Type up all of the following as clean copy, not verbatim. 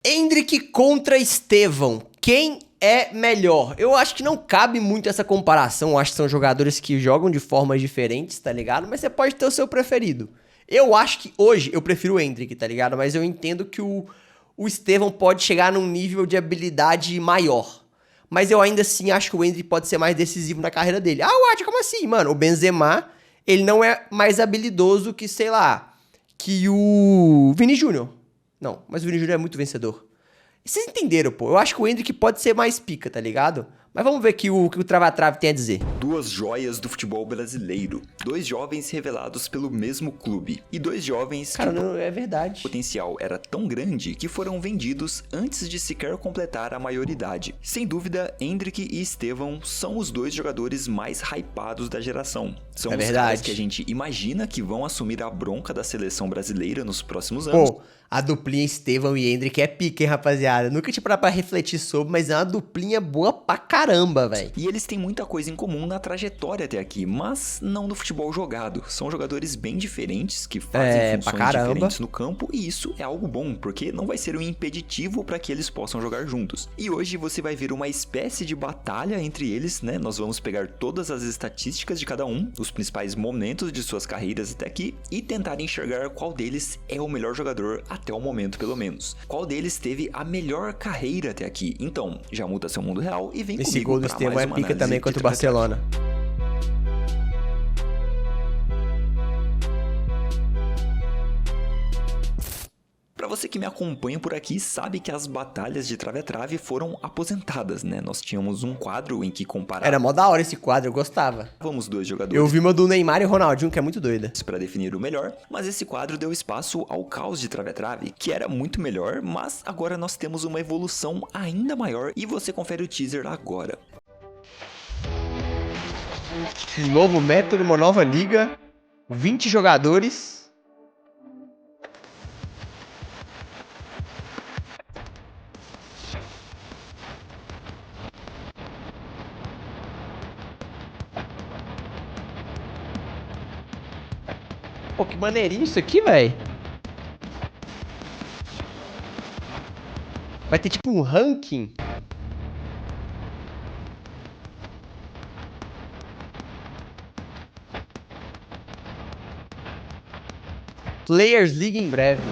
Endrick contra Estevão. Quem é melhor? Eu acho que não cabe muito essa comparação. Eu acho que são jogadores que jogam de formas diferentes, tá ligado? Mas você pode ter o seu preferido. Eu acho que hoje eu prefiro o Endrick, tá ligado? Mas eu entendo que o Estevão pode chegar num nível de habilidade maior. Mas eu ainda assim acho que o Endrick pode ser mais decisivo na carreira dele. Ah, Watt, como assim? Mano, o Benzema, ele não é mais habilidoso que, sei lá, que o Vini Júnior. Não, mas o Vini Júnior é muito vencedor. Vocês entenderam, pô. Eu acho que o Endrick pode ser mais pica, tá ligado? Mas vamos ver o que o Trava-Trave tem a dizer. Duas joias do futebol brasileiro. Dois jovens revelados pelo mesmo clube. E dois jovens Cara, que não, é verdade. o potencial era tão grande que foram vendidos antes de sequer completar a maioridade. Sem dúvida, Endrick e Estevão são os dois jogadores mais hypados da geração. São os caras que a gente imagina que vão assumir a bronca da seleção brasileira nos próximos anos. Pô, a duplinha Estevão e Endrick é pica, hein, rapaziada? Nunca tinha parado pra refletir sobre, mas é uma duplinha boa pra caramba, velho. E eles têm muita coisa em comum na trajetória até aqui, mas não no futebol jogado. São jogadores bem diferentes, que fazem funções diferentes no campo, e isso é algo bom, porque não vai ser um impeditivo para que eles possam jogar juntos. E hoje você vai ver uma espécie de batalha entre eles, né? Nós vamos pegar todas as estatísticas de cada um, os principais momentos de suas carreiras até aqui, e tentar enxergar qual deles é o melhor jogador até o momento, pelo menos. Qual deles teve a melhor carreira até aqui. Então, já muda seu mundo real e vem Esse comigo gol do pra Estevão mais é uma pica análise também de contra o Trava-Trave. Barcelona. Pra você que me acompanha por aqui, sabe que as batalhas de trave-a-trave foram aposentadas, né? Nós tínhamos um quadro em que Era comparávamos mó da hora esse quadro, eu gostava. dois Eu jogadores vi uma do Neymar e Ronaldinho, que é muito doida. para definir o melhor, mas esse quadro deu espaço ao caos de trave-a-trave, que era muito melhor, mas agora nós temos uma evolução ainda maior e você confere o teaser agora. Um novo método, uma nova liga, 20 jogadores. Pô, que maneirinho isso aqui, velho. Vai ter tipo um ranking. Players League em breve.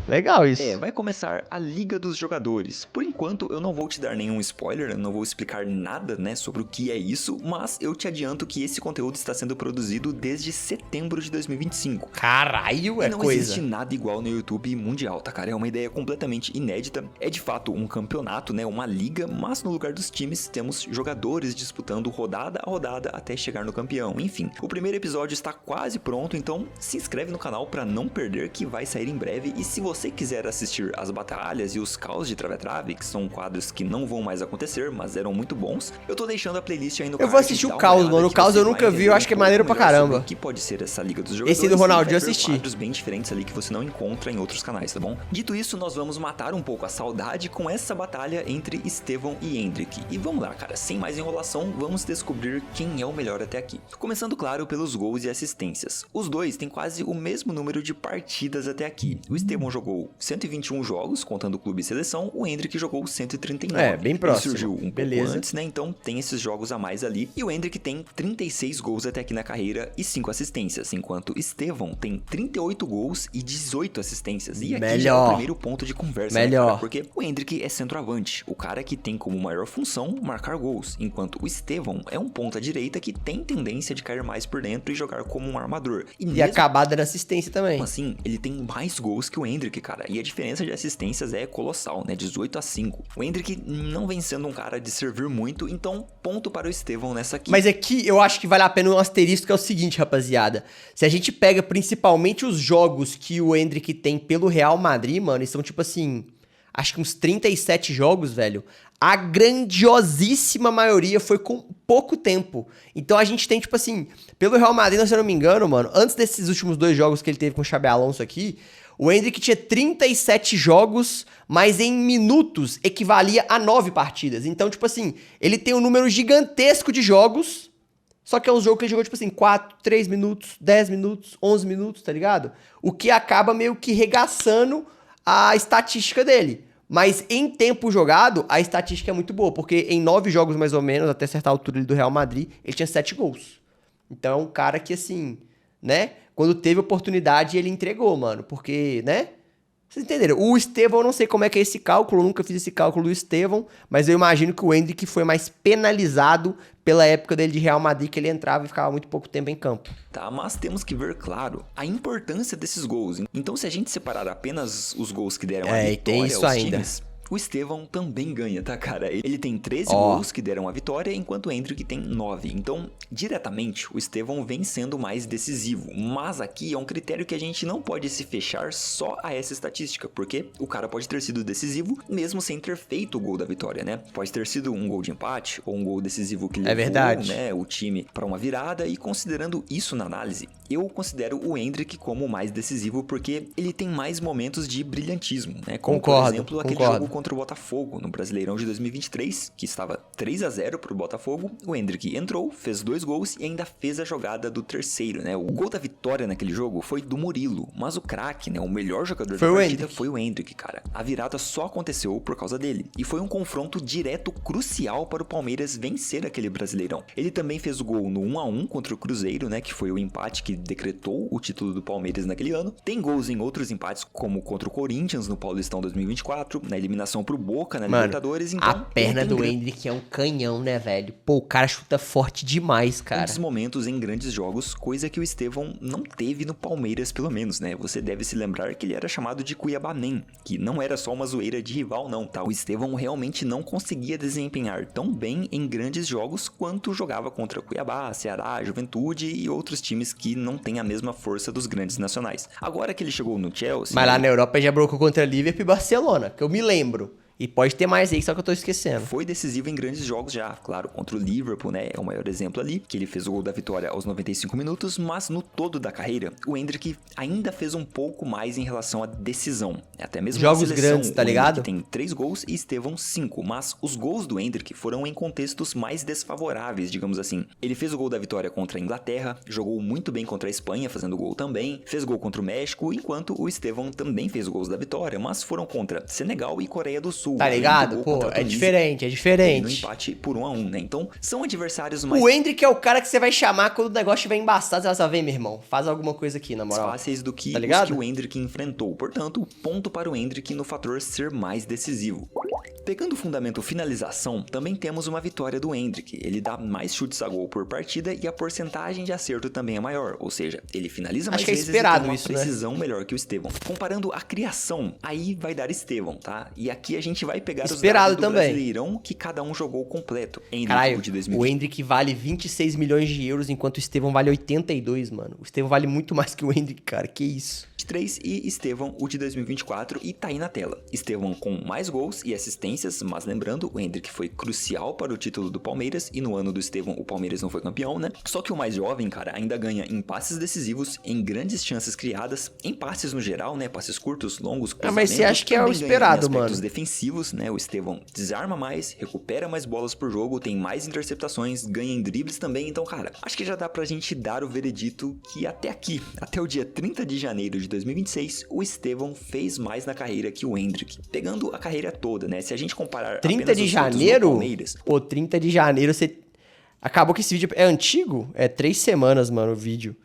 Legal isso. Vai começar a Liga dos Jogadores. Por enquanto, eu não vou te dar nenhum spoiler, eu não vou explicar nada, né, sobre o que é isso, mas eu te adianto que esse conteúdo está sendo produzido desde setembro de 2025. Caralho, E é não coisa. existe nada igual no YouTube mundial, tá, cara? É uma ideia completamente inédita. É de fato um campeonato, né, uma liga, mas no lugar dos times temos jogadores disputando rodada a rodada até chegar no campeão. Enfim, o primeiro episódio está quase pronto, então se inscreve no canal para não perder, que vai sair em breve. E se você quiser assistir as batalhas e os caos de trave-a-trave, que são quadros que não vão mais acontecer, mas eram muito bons, eu tô deixando a playlist aí no card. Eu vou assistir o caos, mano. O caos eu nunca vi, eu acho que é maneiro pra caramba. O que pode ser essa Liga dos Jogadores? Esse do Ronaldinho eu e vai ver assisti. quadros bem diferentes ali que você não encontra em outros canais, tá bom? Dito isso, nós vamos matar um pouco a saudade com essa batalha entre Estevão e Endrick. E vamos lá, cara, sem mais enrolação, vamos descobrir quem é o melhor até aqui. Começando, claro, pelos gols e assistências. Os dois têm quase o mesmo número de partidas até aqui. O Estevão jogou 121 jogos, contando o clube e seleção, o Endrick jogou 139. É, bem próximo. Ele surgiu um Beleza. pouco antes, né? Então tem esses jogos a mais ali. E o Endrick tem 36 gols até aqui na carreira e 5 assistências, enquanto Estevão tem 38 gols e 18 assistências. E aqui já é o primeiro ponto de conversa, né, cara? Porque o Endrick é centroavante, o cara que tem como maior função marcar gols, enquanto o Estevão é um ponta-direita que tem tendência de cair mais por dentro e jogar como um armador. E mesmo acabar dando assistência também. assim, ele tem mais gols que o Endrick, cara. E a diferença de assistências é colossal, né? 18-5. O Endrick não vem sendo um cara de servir muito, então ponto para o Estevão nessa aqui. Mas aqui eu acho que vale a pena um asterisco, que é o seguinte, rapaziada. Se a gente pega principalmente os jogos que o Endrick tem pelo Real Madrid, mano, e são tipo assim, acho que uns 37 jogos, velho. A grandiosíssima maioria foi com pouco tempo. Então a gente tem, tipo assim, pelo Real Madrid, se eu não me engano, mano, antes desses últimos 2 jogos que ele teve com o Xabi Alonso aqui, o Endrick tinha 37 jogos, mas em minutos equivalia a 9 partidas. Então, tipo assim, ele tem um número gigantesco de jogos, só que é um jogo que ele jogou, tipo assim, 4, 3 minutos, 10 minutos, 11 minutos, tá ligado? O que acaba meio que regaçando a estatística dele. Mas em tempo jogado, a estatística é muito boa, porque em 9 jogos mais ou menos, até certa altura do Real Madrid, ele tinha 7 gols. Então é um cara que, assim, né? Quando teve oportunidade, ele entregou, mano. Porque, né? Vocês entenderam? O Estevão, eu não sei como é que é esse cálculo, eu nunca fiz esse cálculo do Estevão, mas eu imagino que o Endrick foi mais penalizado pela época dele de Real Madrid, que ele entrava e ficava muito pouco tempo em campo. Tá, mas temos que ver, claro, a importância desses gols. Então, se a gente separar apenas os gols que deram a vitória aos times, o Estevão também ganha, tá, cara? Ele tem 13 gols que deram a vitória, enquanto o Endrick tem 9. Então, diretamente, o Estevão vem sendo mais decisivo. Mas aqui é um critério que a gente não pode se fechar só a essa estatística, porque o cara pode ter sido decisivo mesmo sem ter feito o gol da vitória, né? Pode ter sido um gol de empate ou um gol decisivo que levou, né, o time para uma virada. E considerando isso na análise, eu considero o Endrick como o mais decisivo porque ele tem mais momentos de brilhantismo, né? Como, por exemplo, aquele jogo contra o Botafogo no Brasileirão de 2023, que estava 3-0 pro Botafogo. O Endrick entrou, fez 2 gols e ainda fez a jogada do terceiro, né? O gol da vitória naquele jogo foi do Murilo, mas o craque, né, o melhor jogador da partida foi o Endrick, cara. A virada só aconteceu por causa dele. E foi um confronto direto crucial para o Palmeiras vencer aquele Brasileirão. Ele também fez o gol no 1-1 contra o Cruzeiro, né, que foi o empate que decretou o título do Palmeiras naquele ano. Tem gols em outros empates, como contra o Corinthians no Paulistão 2024, na eliminação pro Boca na Libertadores. Então, a perna do Endrick é um canhão, né, velho? Pô, o cara chuta forte demais, cara. Muitos momentos em grandes jogos, coisa que o Estevão não teve no Palmeiras, pelo menos, né? Você deve se lembrar que ele era chamado de Cuiabanem, que não era só uma zoeira de rival, não, tá? O Estevão realmente não conseguia desempenhar tão bem em grandes jogos quanto jogava contra Cuiabá, Ceará, Juventude e outros times que não têm a mesma força dos grandes nacionais. Agora que ele chegou no Chelsea... Mas lá na Europa já brocou contra Liverpool e Barcelona, que eu me lembro. E pode ter mais aí, só que eu tô esquecendo. Foi decisivo em grandes jogos já, claro, contra o Liverpool, né? É o maior exemplo ali, que ele fez o gol da vitória aos 95 minutos, mas no todo da carreira, o Endrick ainda fez um pouco mais em relação à decisão. Até mesmo jogos grandes, tá ligado? O Endrick tem 3 gols e Estevão 5, mas os gols do Endrick foram em contextos mais desfavoráveis, digamos assim. Ele fez o gol da vitória contra a Inglaterra, jogou muito bem contra a Espanha, fazendo gol também, fez gol contra o México, enquanto o Estevão também fez gols da vitória, mas foram contra Senegal e Coreia do Sul. Tá ligado? Pô, é diferente, é diferente. No empate por 1-1, né? Então, são adversários mais... O Endrick é o cara que você vai chamar quando o negócio estiver embaçado. Você vai ver, meu irmão, faz alguma coisa aqui, na moral. Fáceis do que tá os que o Endrick enfrentou. Portanto, ponto para o Endrick no fator ser mais decisivo. Pegando o fundamento finalização, também temos uma vitória do Endrick. Ele dá mais chutes a gol por partida e a porcentagem de acerto também é maior. Ou seja, ele finaliza mais vezes e tem uma precisão melhor que o Estevão. Comparando a criação, aí vai dar Estevão, tá? E aqui a gente vai pegar os dados do Brasileirão que cada um jogou completo. Caralho, o Endrick vale 26 milhões de euros, enquanto o Estevão vale 82, mano. O Estevão vale muito mais que o Endrick, cara. Que isso? 2023 e Estevão, o de 2024, e tá aí na tela. Estevão com mais gols e assistências, mas lembrando, o Endrick foi crucial para o título do Palmeiras, e no ano do Estevão o Palmeiras não foi campeão, né? Só que o mais jovem, cara, ainda ganha em passes decisivos, em grandes chances criadas, em passes no geral, né? Passes curtos, longos, mas você acha que é o esperado, mano? Aspectos defensivos, né? O Estevão desarma mais, recupera mais bolas por jogo, tem mais interceptações, ganha em dribles também, então, cara, acho que já dá pra gente dar o veredito que até aqui, até o dia 30 de janeiro de 2026, o Estevão fez mais na carreira que o Endrick. Pegando a carreira toda, né? Se a gente comparar 30 de janeiro? Palmeiras... Pô, 30 de janeiro, você... Acabou que esse vídeo é antigo? É 3 semanas, mano, o vídeo.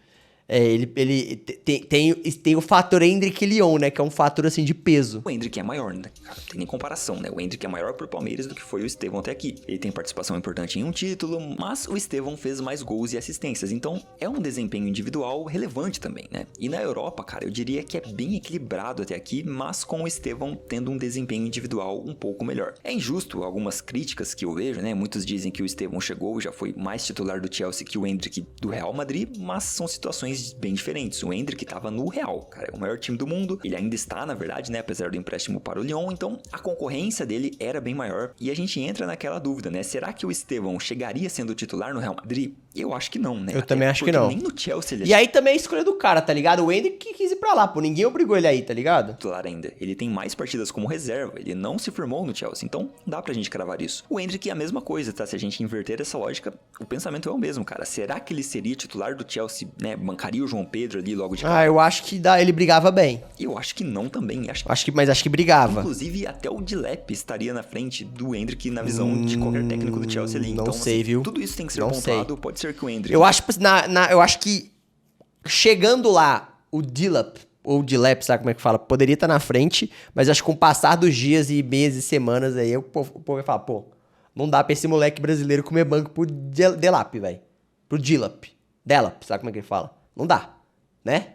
É, ele tem o fator Endrick e Lyon, né? Que é um fator, assim, de peso. O Endrick é maior, né? Cara, não tem nem comparação, né? O Endrick é maior por Palmeiras do que foi o Estevão até aqui. Ele tem participação importante em um título, mas o Estevão fez mais gols e assistências. Então, é um desempenho individual relevante também, né? E na Europa, cara, eu diria que é bem equilibrado até aqui, mas com o Estevão tendo um desempenho individual um pouco melhor. É injusto algumas críticas que eu vejo, né? Muitos dizem que o Estevão chegou e já foi mais titular do Chelsea que o Endrick do Real Madrid, mas são situações bem diferentes. O Endrick tava no Real, cara, é o maior time do mundo. Ele ainda está, na verdade, né, apesar do empréstimo para o Lyon, então a concorrência dele era bem maior. E a gente entra naquela dúvida, né? Será que o Estevão chegaria sendo titular no Real Madrid? Eu acho que não, né? Eu também acho que não. Nem no Chelsea ele E aí também é a escolha do cara, tá ligado? O Endrick que quis ir pra lá, pô. Ninguém obrigou ele aí, tá ligado? Titular ainda. Ele tem mais partidas como reserva. Ele não se firmou no Chelsea. Então, dá pra gente cravar isso. O Endrick é a mesma coisa, tá? Se a gente inverter essa lógica, o pensamento é o mesmo, cara. Será que ele seria titular do Chelsea, né? Bancaria o João Pedro ali logo de cara? Eu acho que ele brigava bem. Eu acho que não também. Mas acho que brigava. Inclusive, até o Dilep estaria na frente do Endrick na visão de qualquer técnico do Chelsea ali. Não Então, sei, viu? Tudo isso tem que ser pontuado. Pode ser que o Endrick... Eu acho que chegando lá, o Dilep, ou Dilep, sabe como é que fala? Poderia estar na frente, mas acho que com o passar dos dias e meses, semanas aí, o povo vai falar, pô, não dá pra esse moleque brasileiro comer banco pro Delap, velho. Pro Dilep. Delap, sabe como é que ele fala? Não dá, né?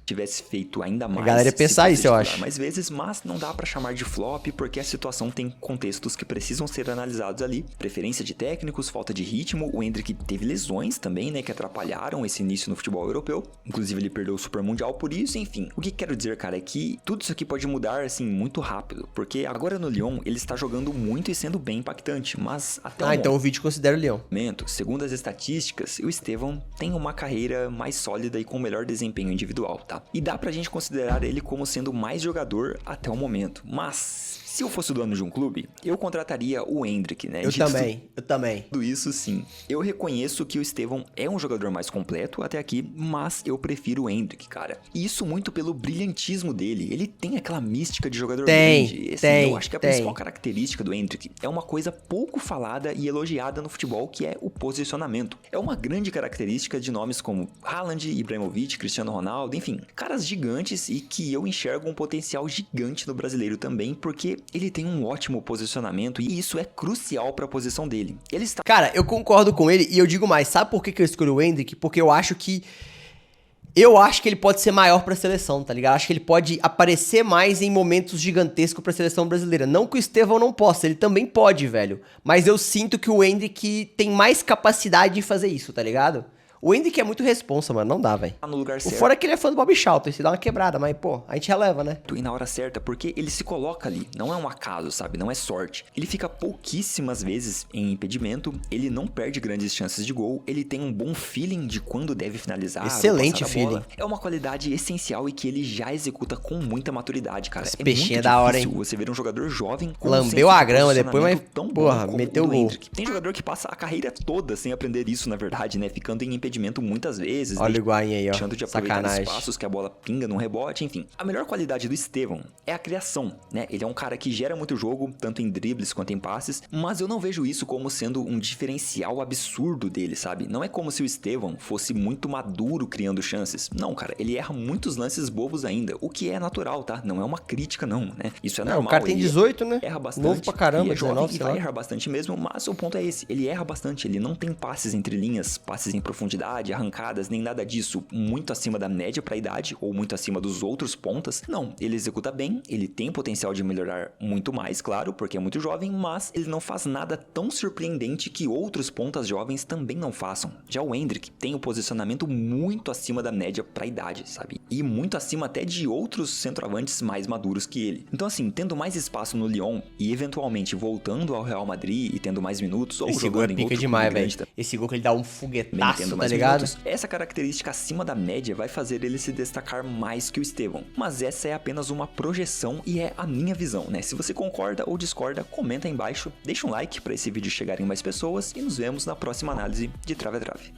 Tivesse feito ainda mais. A galera ia pensar isso, eu acho. Mais vezes, mas não dá pra chamar de flop porque a situação tem contextos que precisam ser analisados ali. Preferência de técnicos, falta de ritmo, o Endrick teve lesões também, né, que atrapalharam esse início no futebol europeu. Inclusive ele perdeu o Super Mundial por isso, enfim. O que quero dizer, cara, é que tudo isso aqui pode mudar, assim, muito rápido, porque agora no Lyon ele está jogando muito e sendo bem impactante, mas até então o vídeo considera o Lyon. Segundo as estatísticas, o Estevão tem uma carreira mais sólida e com melhor desempenho individual, tá? E dá pra gente considerar ele como sendo mais jogador até o momento. Mas, se eu fosse o dono de um clube, eu contrataria o Endrick, né? Eu também. Tudo isso sim. Eu reconheço que o Estevão é um jogador mais completo até aqui, mas eu prefiro o Endrick, cara. E isso muito pelo brilhantismo dele. Ele tem aquela mística de jogador grande. Eu acho que a principal característica do Endrick é uma coisa pouco falada e elogiada no futebol, que é o posicionamento. É uma grande característica de nomes como Haaland, Ibrahimovic, Cristiano Ronaldo, enfim, caras gigantes e que eu enxergo um potencial gigante no brasileiro também, porque ele tem um ótimo posicionamento e isso é crucial para a posição dele. Cara, eu concordo com ele e eu digo mais, sabe por que eu escolhi o Endrick? Porque eu acho que ele pode ser maior pra seleção, tá ligado? Acho que ele pode aparecer mais em momentos gigantescos pra seleção brasileira. Não que o Estevão não possa, ele também pode, velho. Mas eu sinto que o Endrick tem mais capacidade de fazer isso, tá ligado? O Endrick é muito responsa, mano. Não dá, velho. Tá no lugar certo. O fora é que ele é fã do Bob Charlton. Isso dá uma quebrada, mas, pô, a gente releva, né? E na hora certa, porque ele se coloca ali. Não é um acaso, sabe? Não é sorte. Ele fica pouquíssimas vezes em impedimento. Ele não perde grandes chances de gol. Ele tem um bom feeling de quando deve finalizar. Excelente feeling. É uma qualidade essencial e que ele já executa com muita maturidade, cara. Esse peixinho é da hora, hein? Você ver um jogador jovem com lambeu a grama depois, mas, porra, meteu o gol. Tem jogador que passa a carreira toda sem aprender isso, na verdade, né? Ficando em impedimento muitas vezes. Olha o Higuaín aí, ó. Deixando de aproveitar espaços que a bola pinga num rebote, enfim. A melhor qualidade do Estevão é a criação, né? Ele é um cara que gera muito jogo, tanto em dribles quanto em passes, mas eu não vejo isso como sendo um diferencial absurdo dele, sabe? Não é como se o Estevão fosse muito maduro criando chances. Não, cara, ele erra muitos lances bobos ainda, o que é natural, tá? Não é uma crítica, não, né? Isso é normal. O cara tem 18, né? Erra bastante. Novo pra caramba, é jovem e vai errar bastante mesmo, mas o ponto é esse. Ele erra bastante, ele não tem passes entre linhas, passes em profundidade, arrancadas, nem nada disso muito acima da média pra idade ou muito acima dos outros pontas. Não, ele executa bem, ele tem potencial de melhorar muito mais, claro, porque é muito jovem, mas ele não faz nada tão surpreendente que outros pontas jovens também não façam. Já o Endrick tem um posicionamento muito acima da média pra idade, sabe? E muito acima até de outros centroavantes mais maduros que ele. Então assim, tendo mais espaço no Lyon e eventualmente voltando ao Real Madrid e tendo mais minutos ou jogando em outro demais, velho. Esse gol que ele dá um foguetaço, tá ligado? Essa característica acima da média vai fazer ele se destacar mais que o Estevão. Mas essa é apenas uma projeção e é a minha visão, né? Se você concorda ou discorda, comenta aí embaixo, deixa um like para esse vídeo chegar em mais pessoas e nos vemos na próxima análise de Trave a Trave.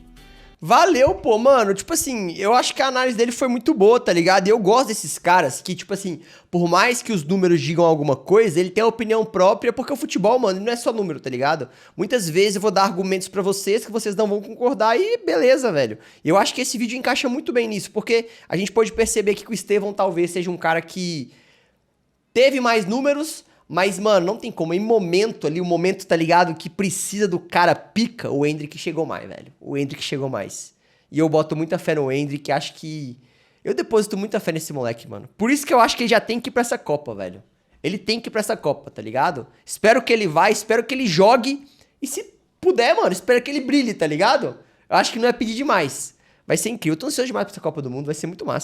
Valeu, pô, mano. Tipo assim, eu acho que a análise dele foi muito boa, tá ligado? E eu gosto desses caras que, tipo assim, por mais que os números digam alguma coisa, ele tem a opinião própria, porque o futebol, mano, não é só número, tá ligado? Muitas vezes eu vou dar argumentos pra vocês que vocês não vão concordar e beleza, velho. Eu acho que esse vídeo encaixa muito bem nisso, porque a gente pode perceber que o Estevão talvez seja um cara que teve mais números, mas, mano, não tem como. Em momento ali, o momento, tá ligado, que precisa do cara pica, o Endrick chegou mais, velho. O Endrick chegou mais. E eu boto muita fé no Endrick, acho que... Eu deposito muita fé nesse moleque, mano. Por isso que eu acho que ele já tem que ir pra essa Copa, velho. Ele tem que ir pra essa Copa, tá ligado? Espero que ele vá, espero que ele jogue. E se puder, mano, espero que ele brilhe, tá ligado? Eu acho que não é pedir demais. Vai ser incrível. Eu tô ansioso demais pra essa Copa do Mundo, vai ser muito massa.